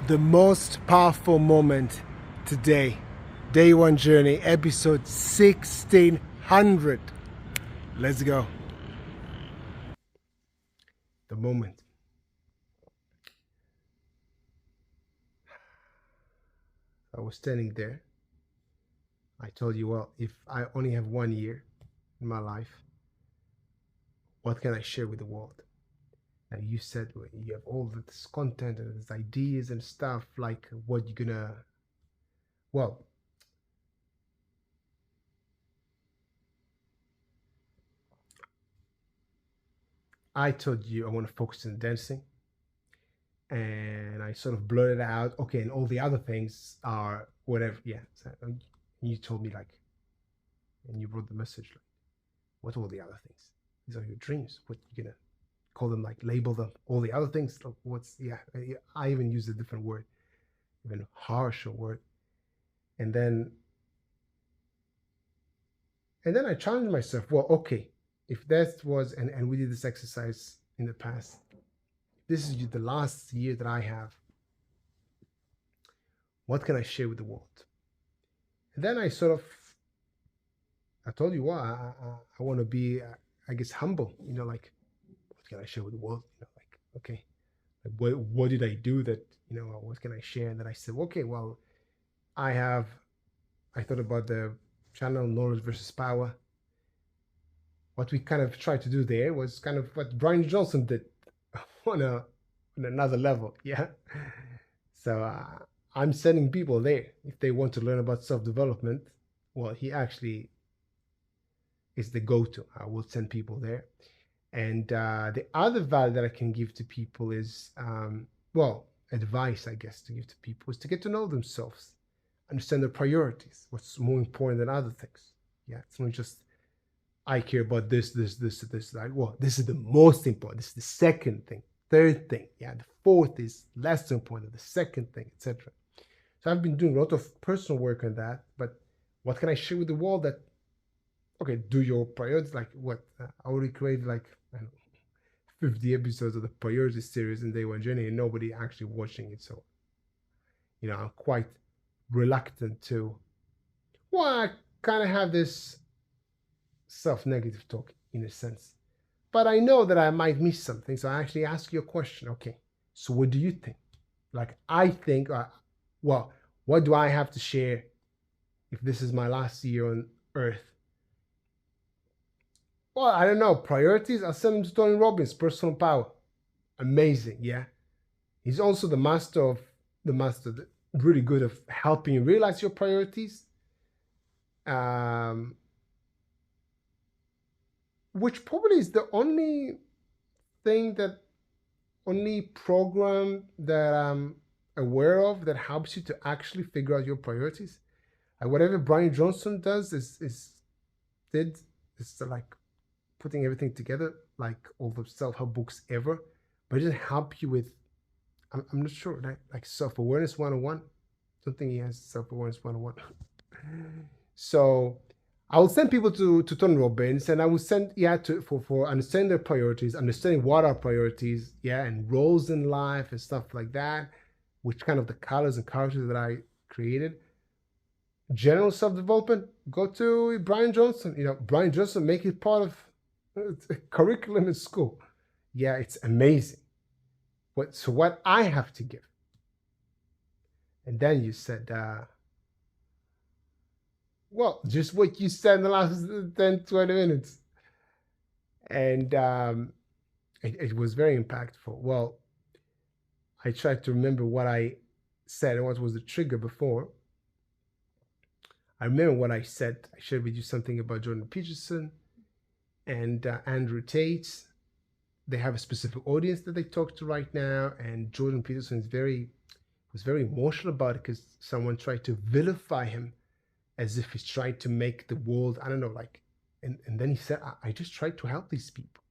The most powerful moment today. Day one journey, episode 1600. Let's go. The moment. I was standing there. I told you, well, if I only have 1 year in my life, what can I share with the world? And you said, well, you have all this content and this ideas and stuff, like what you're gonna, well, I told you I want to focus on dancing, and I sort of blurted out, okay, and all the other things are whatever. Yeah. So you told me, like, and you wrote the message, like, what are all the other things? These are your dreams. What you gonna call them? Like, label them all the other things? Like, what's, yeah. I even used a different word, even harsher word. And then I challenged myself. Well, okay, if that was, and we did this exercise in the past, this is the last year that I have, what can I share with the world? And then I told you, well, I want to be, I guess, humble, like, what can I share with the world? Like, okay, like, what did I do that, what can I share? And then I said, okay, well, I thought about the channel Knowledge versus Power. What we kind of tried to do there was kind of what Brian Johnson did on another level. Yeah. So I'm sending people there if they want to learn about self-development. Well, he actually is the go-to. I will send people there. And the other value that I can give to people is, well, advice, I guess, to give to people is to get to know themselves, understand their priorities, what's more important than other things. Yeah, it's not just, I care about this. Like, well, this is the most important. This is the second thing, third thing. Yeah, the fourth is less important, the second thing, etc. So I've been doing a lot of personal work on that. But what can I share with the world? That, okay, do your priorities. Like, what I already created, like, I don't know, 50 episodes of the priority series in Day One Journey, and nobody actually watching it. So, I'm quite reluctant to. Well, I kind of have this self-negative talk in a sense, but I know that I might miss something. So I actually ask you a question. Okay, so what do you think? Like, I think, well, what do I have to share if this is my last year on Earth? Well, I don't know. Priorities, I'll send them to Tony Robbins, Personal Power. Amazing, yeah. He's also the master, really good of helping you realize your priorities. Which probably is the only program that I'm aware of that helps you to actually figure out your priorities. Like, whatever Brian Johnson does is like putting everything together, like all the self-help books ever, but it doesn't help you with, I'm not sure, like self-awareness 101. I don't think he has self-awareness 101. So I will send people to Tony Robbins, and I will send, for understanding their priorities, understanding what are priorities, and roles in life and stuff like that, which kind of the colors and characters that I created. General self-development, go to Brian Johnson. Brian Johnson, make it part of curriculum in school. Yeah, it's amazing. So what I have to give. And then you said, well, just what you said in the last 10, 20 minutes. And it was very impactful. Well, I tried to remember what I said and what was the trigger before. I remember what I said. I shared with you something about Jordan Peterson and Andrew Tate. They have a specific audience that they talk to right now, and Jordan Peterson was very emotional about it because someone tried to vilify him as if he's trying to make the world, I don't know, like, and then he said, I just tried to help these people.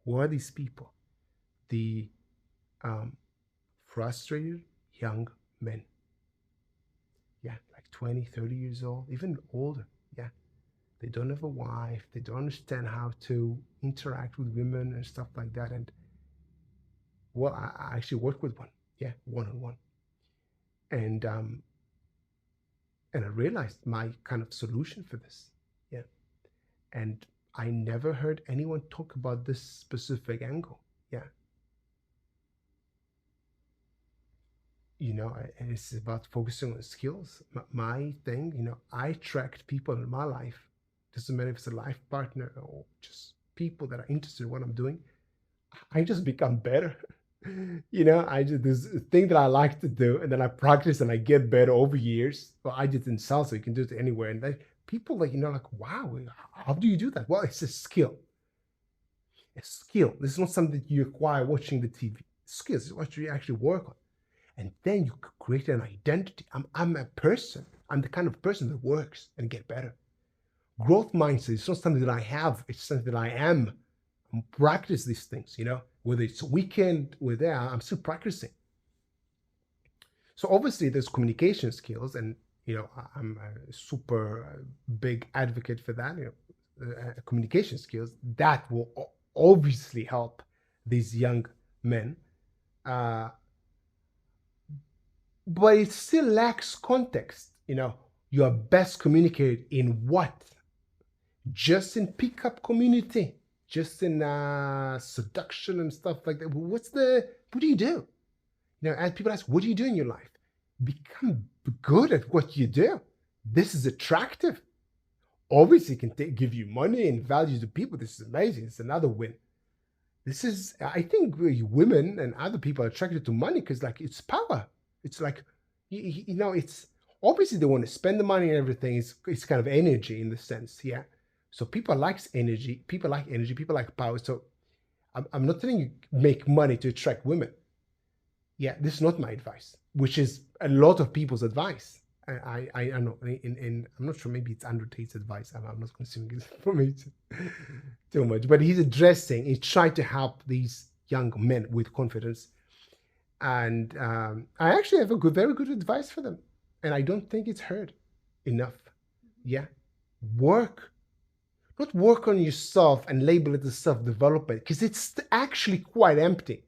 Who are these people? The frustrated young men. Yeah, like 20, 30 years old, even older. Yeah. They don't have a wife. They don't understand how to interact with women and stuff like that. And, well, I actually work with one. Yeah, one-on-one. And I realized my kind of solution for this. Yeah. And I never heard anyone talk about this specific angle. Yeah. And it's about focusing on skills. My thing, I attract people in my life. Doesn't matter if it's a life partner or just people that are interested in what I'm doing. I just become better. I just there's a thing that I like to do, and then I practice and I get better over years. Well, I did in salsa, you can do it anywhere. And then people like, wow, how do you do that? Well, it's a skill. A skill. This is not something that you acquire watching the TV. Skills is what you actually work on. And then you create an identity. I'm a person. I'm the kind of person that works and get better. Growth mindset is not something that I have. It's something that I am. I practice these things, whether it's a weekend or there, I'm still practicing. So obviously there's communication skills, and I'm a super big advocate for that. Communication skills that will obviously help these young men. But it still lacks context. You are best communicated in what? Just in pickup community, just in seduction and stuff like that. What do you do? And people ask, what do you do in your life? Become good at what you do. This is attractive. Obviously, it can give you money and value to people. This is amazing. It's another win. I think women and other people are attracted to money because it's power. It's like, it's obviously they want to spend the money and everything. It's kind of energy in the sense, yeah. So people like energy. People like power. So I'm not telling you make money to attract women. Yeah, this is not my advice, which is a lot of people's advice. I know, and I'm not sure, maybe it's Andrew Tate's advice. I'm not consuming his information too much, but he's trying to help these young men with confidence. And I actually have very good advice for them. And I don't think it's heard enough. Yeah. Not work on yourself and label it as self-development, because it's actually quite empty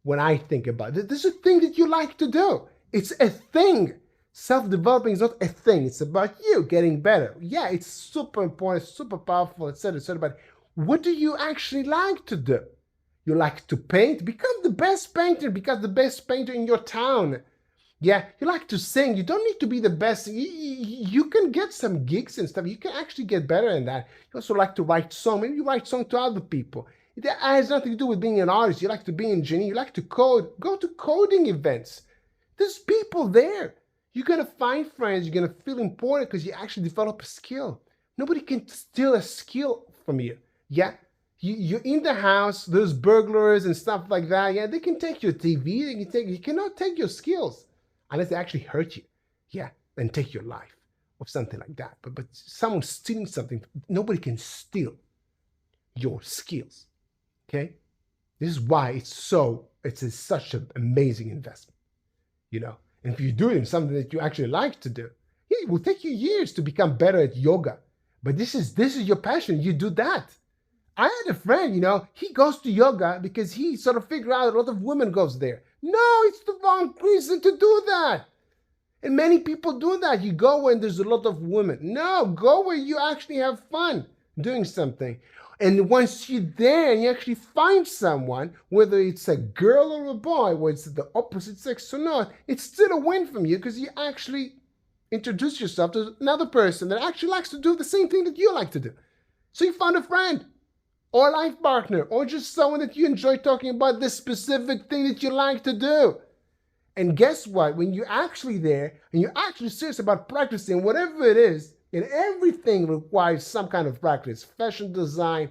when I think about it. This is a thing that you like to do. It's a thing. Self-developing is not a thing. It's about you getting better. Yeah, it's super important, super powerful, etc., etc. But what do you actually like to do? You like to paint? Become the best painter. Become the best painter in your town. Yeah, you like to sing. You don't need to be the best. You can get some gigs and stuff. You can actually get better in that. You also like to write songs. Maybe you write songs to other people. It has nothing to do with being an artist. You like to be an engineer. You like to code. Go to coding events. There's people there. You're going to find friends. You're going to feel important because you actually develop a skill. Nobody can steal a skill from you. Yeah? You're in the house. There's burglars and stuff like that. Yeah, they can take your TV. You cannot take your skills. Unless they actually hurt you, yeah, and take your life or something like that. But someone stealing something, nobody can steal your skills, okay? This is why it's such an amazing investment, And if you do it in something that you actually like to do, yeah, it will take you years to become better at yoga. But this is your passion. You do that. I had a friend, he goes to yoga because he sort of figured out a lot of women goes there. No, it's the wrong reason to do that. And many people do that. You go when there's a lot of women. No, go where you actually have fun doing something. And once you're there and you actually find someone, whether it's a girl or a boy, whether it's the opposite sex or not, it's still a win from you because you actually introduce yourself to another person that actually likes to do the same thing that you like to do. So you found a friend or a life partner, or just someone that you enjoy talking about this specific thing that you like to do. And guess what? When you're actually there and you're actually serious about practicing whatever it is, and everything requires some kind of practice, fashion design,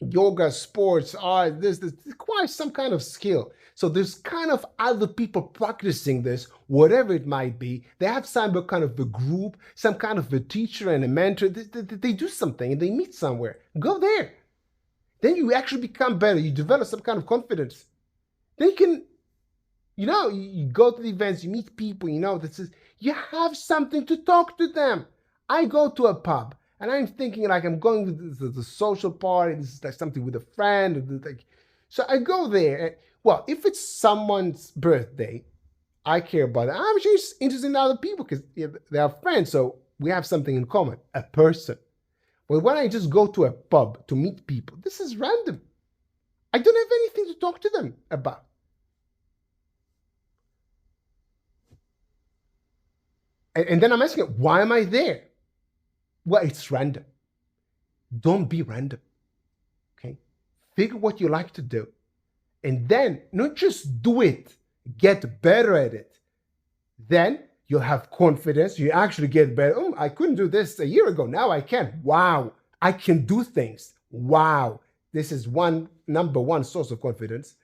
yoga, sports, art, this requires some kind of skill. So there's kind of other people practicing this, whatever it might be. They have some kind of a group, some kind of a teacher and a mentor. They do something and they meet somewhere. Go there. Then you actually become better. You develop some kind of confidence. Then you can, you go to the events, you meet people, you have something to talk to them. I go to a pub and I'm thinking like I'm going to the social party. This is like something with a friend. So I go there. And, well, if it's someone's birthday, I care about it. I'm just interested in other people because they are friends. So we have something in common, a person. But when I just go to a pub to meet people, this is random. I don't have anything to talk to them about. And then I'm asking, why am I there? Well, it's random. Don't be random. Okay? Figure what you like to do. And then not just do it, get better at it. Then you'll have confidence. You actually get better. Oh, I couldn't do this a year ago. Now I can. Wow. I can do things. Wow. This is number one source of confidence.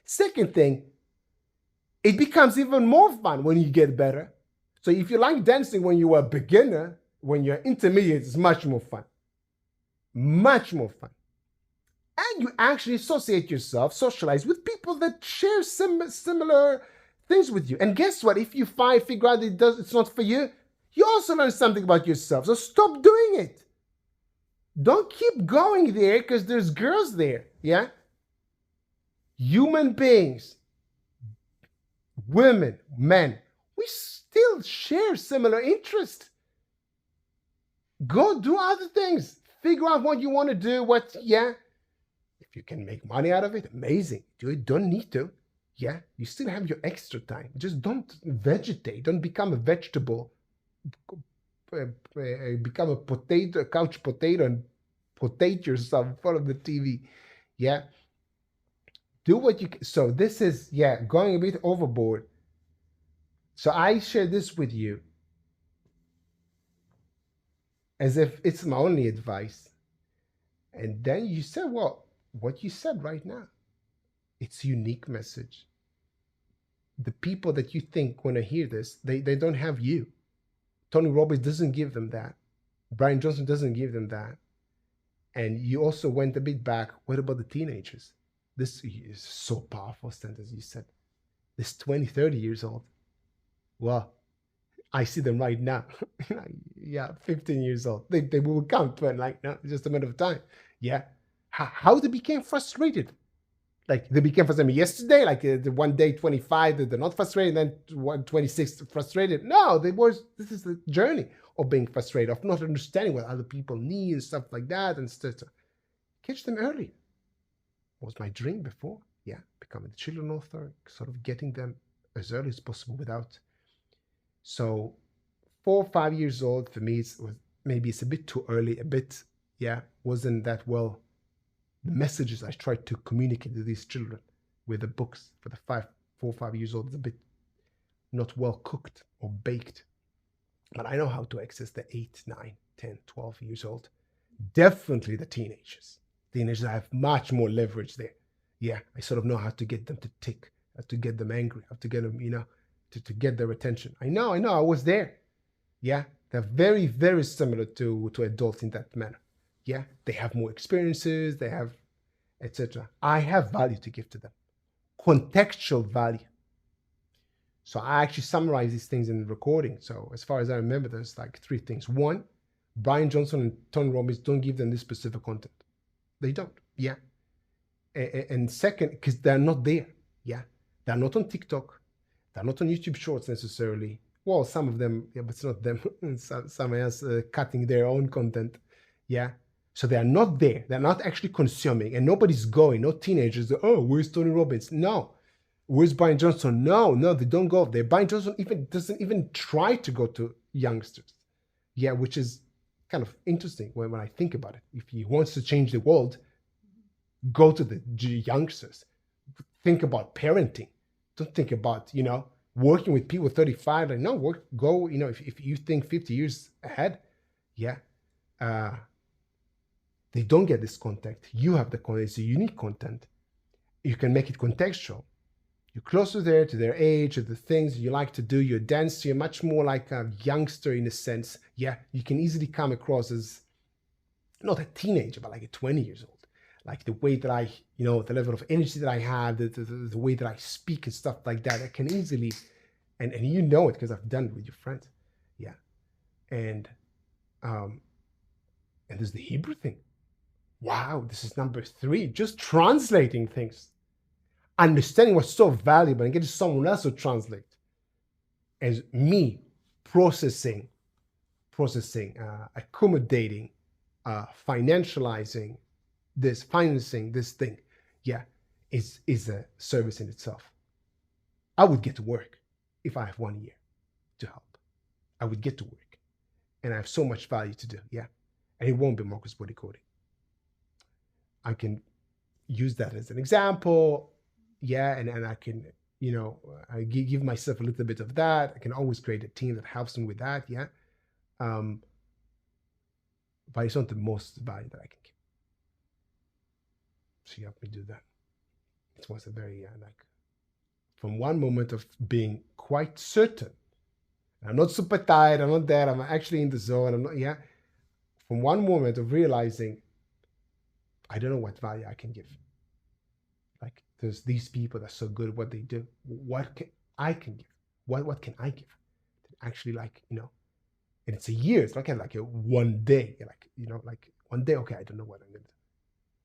Second thing, it becomes even more fun when you get better. So if you like dancing when you were a beginner, when you're intermediate, it's much more fun. Much more fun. And you actually associate yourself, socialize with people that share similar things with you. And guess what? If you figure out it's not for you, you also learn something about yourself. So stop doing it. Don't keep going there because there's girls there. Yeah? Human beings, women, men, we still share similar interests. Go do other things. Figure out what you want to do. If you can make money out of it, amazing. You don't need to. Yeah, you still have your extra time. Just don't vegetate. Don't become a vegetable. Become a potato, couch potato, and potate yourself in front of the TV. Yeah. Do what you can. So this is, going a bit overboard. So I share this with you as if it's my only advice. And then you said, well, what you said right now, it's a unique message. The people that you think want to hear this, they don't have you. Tony Robbins doesn't give them that. Brian Johnson doesn't give them that. And you also went a bit back. What about the teenagers? This is so powerful sentence you said. This 20, 30 years old. Well, I see them right now. 15 years old. They will come to it like, no, it's just a matter of time. Yeah. How they became frustrated. Like they became frustrated yesterday, like the one day 25, they're not frustrated, and then 26 frustrated. No, this is the journey of being frustrated, of not understanding what other people need and stuff like that, and stuff. Catch them early. Was my dream before. Yeah, becoming the children author, sort of getting them as early as possible without. So 4 or 5 years old for me, it's a bit too early, wasn't that well. The messages I tried to communicate to these children with the books for the 4 or 5 years old is a bit not well cooked or baked. But I know how to access the 8, 9, 10, 12 years old. Definitely the teenagers. Teenagers have much more leverage there. Yeah, I sort of know how to get them to tick, how to get them angry, how to get them, to get their attention. I know, I was there. Yeah, they're very, very similar to adults in that manner. Yeah, they have more experiences, they have, etc. I have value to give to them, contextual value. So I actually summarize these things in the recording. So as far as I remember, there's like 3 things. 1, Brian Johnson and Tony Robbins don't give them this specific content. They don't. Yeah. And second, because they're not there. Yeah. They're not on TikTok. They're not on YouTube Shorts necessarily. Well, some of them, but it's not them. Someone else cutting their own content. Yeah. So they are not there. They're not actually consuming, and nobody's going. No teenagers. Oh, where's Tony Robbins? No. Where's Brian Johnson? No, they don't go there. Brian Johnson doesn't even try to go to youngsters. Yeah, which is kind of interesting when I think about it. If he wants to change the world, go to the youngsters. Think about parenting. Don't think about, working with people 35. Like, no, go, if you think 50 years ahead, yeah. They don't get this content. You have the content. It's a unique content. You can make it contextual. You're closer there to their age, to the things you like to do. You're a dancer. You're much more like a youngster in a sense. Yeah, you can easily come across as not a teenager, but like a 20 years old. Like the way that I, the level of energy that I have, the way that I speak and stuff like that, I can easily, and you know it because I've done it with your friends. Yeah. And there's the Hebrew thing. Wow, this is number 3, just translating things. Understanding what's so valuable and getting someone else to translate. as me processing, accommodating, financializing this, financing this thing, yeah, is a service in itself. I would get to work if I have 1 year to help. I would get to work, and I have so much value to do, yeah, and it won't be Marcus body coding. I can use that as an example, yeah, and I can, I give myself a little bit of that. I can always create a team that helps me with that, yeah. But it's not the most value that I can give. She helped me do that. It was a very from one moment of being quite certain, I'm not super tired, I'm not there, I'm actually in the zone, I'm not, yeah. From one moment of realizing, I don't know what value I can give. Like, there's these people that are so good at what they do. What can I give? What can I give? Actually, and it's a year. It's not like a 1 day. Like 1 day. Okay, I don't know what I'm gonna do.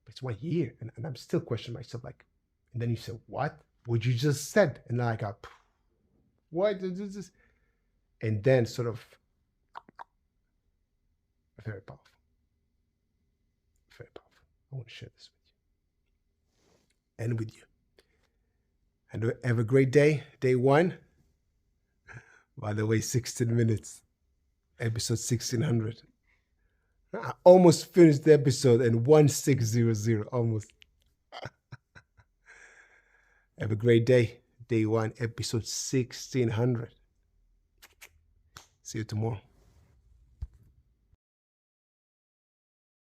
But it's 1 year, and I'm still questioning myself. Like, and then you say, what you just said? And like, what is this? And then sort of very powerful. Very powerful. I want to share this with you and with you. And have a great day. Day 1. By the way, 16 minutes. Episode 1600. I almost finished the episode in 1600. Almost. Have a great day. Day 1, episode 1600. See you tomorrow.